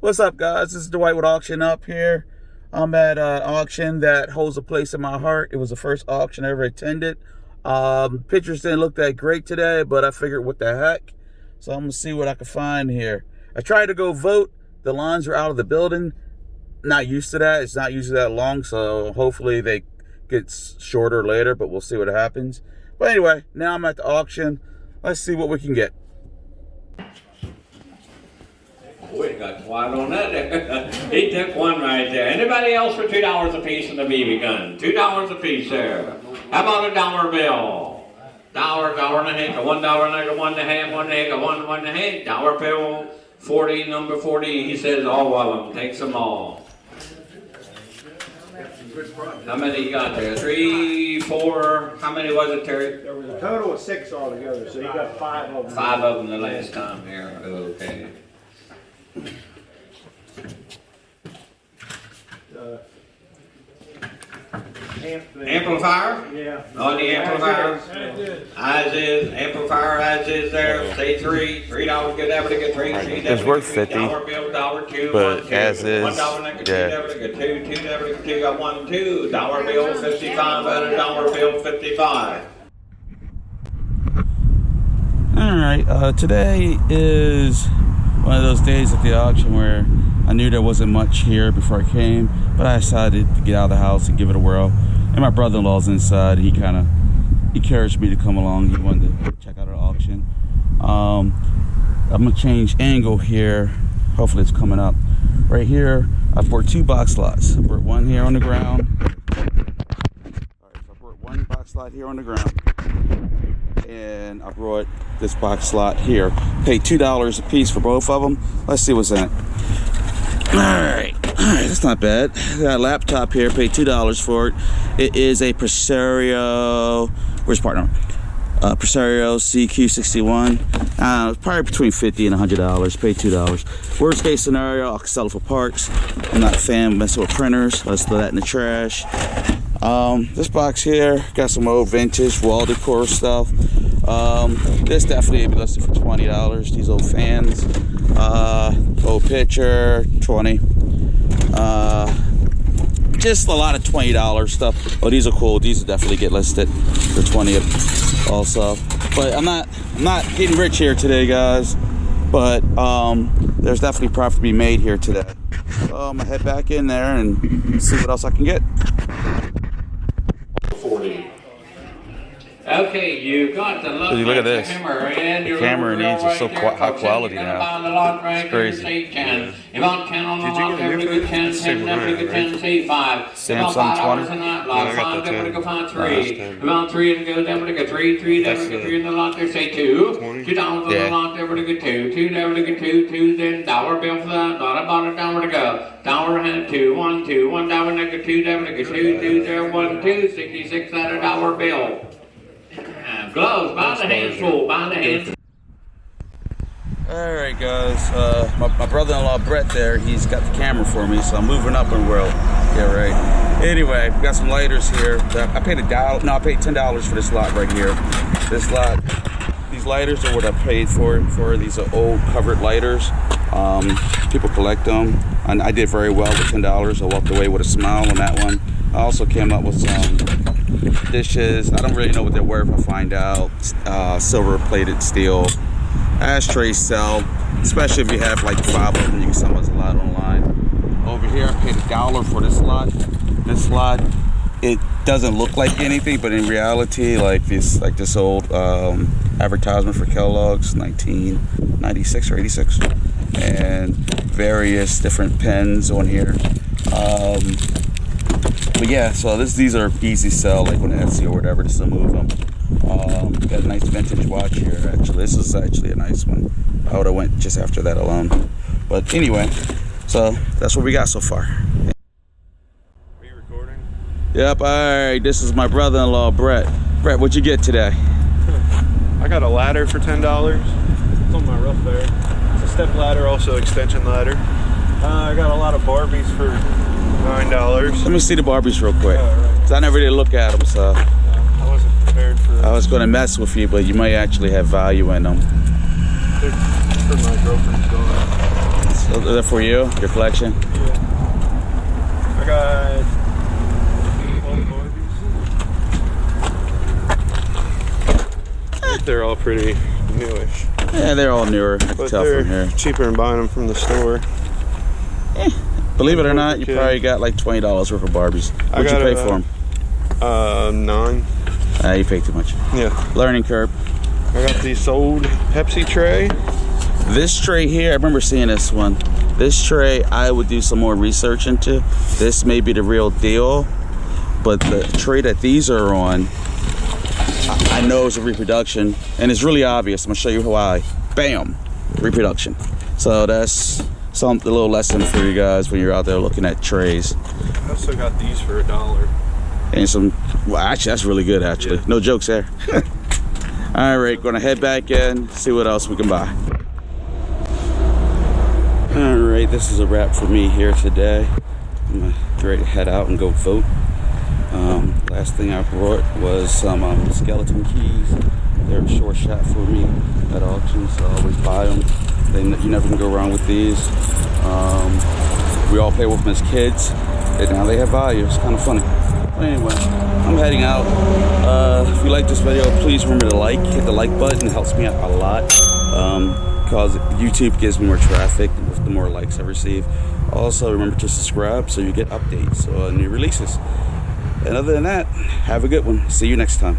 What's up, guys? This is Dwight with Auction Up here. I'm at an auction that holds a place in my heart. It was the first auction I ever attended. Pictures didn't look that great today, but I figured, what the heck? So I'm gonna see what I can find here. I tried to go vote. The lines are out of the building. Not used to that. It's not usually that long, so hopefully they get shorter later, but we'll see what happens. But anyway, now I'm at the auction. Let's see what we can get. We got Dwight on that there. He took one right there. Anybody else for $2 a piece in the BB gun? $2 a piece there. How about a dollar bill? Dollar and a half, $1 and a $1 and a half, $1 and a half, $1 and a half. Dollar bill, 40, number 40. He says all of them. Takes them all. How many you got there? 3, 4. How many was it, Terry? There was a total of 6 altogether, so you got 5 of them. 5 of them the last time here. Okay. Amplifier? Yeah. On the amplifier? As is, amplifier as is there. Say $3 get ever to get 3. It's worth 50. Dollar bill, $2, But 1, 2. as is, $1 never yeah. get 2, $2 never get 2, got 1, 2. Dollar bill 55 and a dollar bill 55. Alright, today is one of those days at the auction where I knew there wasn't much here before I came, but I decided to get out of the house and give it a whirl. And my brother-in-law's inside. He encouraged me to come along. He wanted to check out our auction. I'm gonna change angle here. Hopefully it's coming up. Right here, I bought 2 box lots. I bought one here on the ground. Alright, so I bought 1 box lot here on the ground. And I brought this box slot here. Paid $2 a piece for both of them. Let's see what's in it. Alright, that's not bad. Got a laptop here, paid $2 for it. It is a Presario, where's part number? Presario CQ61. It's probably between $50 and $100. Paid $2. Worst case scenario, I'll sell it for parts. I'm not a fan of messing with printers. Let's throw that in the trash. This box here got some old vintage wall decor stuff. This definitely would be listed for $20. These old fans, old picture, 20. Just a lot of $20 stuff. Oh, these are cool. These will definitely get listed for 20 also. But I'm not getting rich here today, guys. But there's definitely profit to be made here today. So I'm gonna head back in there and see what else I can get. 40. Okay, you got the Look at this. The camera needs are so high quality now. It's crazy. You want 10 on the lot, every good 10, 10, every good 10, say 5. Samsung 20. Lot 5, every go find 3. You want 3 and go, every go 3, 3, every go 3 in the lot, there say 2. $2 on the lot, every go 2, 2, every go 2, 2, then dollar bill for that, not about a dollar to go. Dollar and 2, 1, 2, $1 negative 2, every go 2, 2, there, 1, 2, 66 at a dollar bill. Gloves, by the handful, by the handful. Alright, guys, my brother-in-law Brett there, he's got the camera for me, so I'm moving up in the world. Yeah, right. Anyway, we got some lighters here. I paid $10 for this lot right here. This lot, these lighters are what I paid for. These are old covered lighters. People collect them, and I did very well with $10. I walked away with a smile on that one. I also came up with some dishes. I don't really know what they're worth. I'll find out. Silver plated steel. Ashtrays sell, especially if you have like 5 of them. You can sell us a lot online. Over here, I paid $1 for this lot. This lot, it doesn't look like anything, but in reality, like this old advertisement for Kellogg's, 1996 or 86, and various different pens on here. But yeah, so these are easy sell, like on Etsy or whatever, just to move them. Got a nice vintage watch here, actually. This is actually a nice one. I would have went just after that alone. But anyway, so that's what we got so far. Are you recording? Yep, alright, this is my brother-in-law, Brett. Brett, what'd you get today? I got a ladder for $10. It's on my roof there. It's a step ladder, also extension ladder. I got a lot of Barbies for $9. Let me see the Barbies real quick. Yeah, right. 'Cause I never did look at them, so. I wasn't prepared for it. I was going to mess with you, but you might actually have value in them. They're for my girlfriend's daughter. Is that for you? Your collection? Yeah. I got 12 Barbies. They're all pretty newish. Yeah, they're all newer. I can But tell they're from here. cheaper than buying them from the store. Believe it or not, you probably got like $20 worth of Barbies. What'd you pay for them? 9. You paid too much. Yeah. Learning curve. I got the sold Pepsi tray. This tray here, I remember seeing this one. This tray, I would do some more research into. This may be the real deal, but the tray that these are on, I know it's a reproduction, and it's really obvious. I'm gonna show you why. Bam, reproduction. So that's a little lesson for you guys when you're out there looking at trays. I also got these for $1. And some, well, actually, that's really good, actually. Yeah. No jokes there. All right, gonna head back in, see what else we can buy. All right, this is a wrap for me here today. I'm gonna get ready to head out and go vote. Last thing I brought was some skeleton keys. They're a short shot for me at auctions, so I always buy them. You never can go wrong with these. We all play with them as kids, and now they have value. It's kind of funny. But anyway, I'm heading out. If you like this video, please remember to hit the like button. It helps me out a lot, because YouTube gives me more traffic with the more likes I receive. Also, remember to subscribe so you get updates on new releases. And other than that, have a good one. See you next time.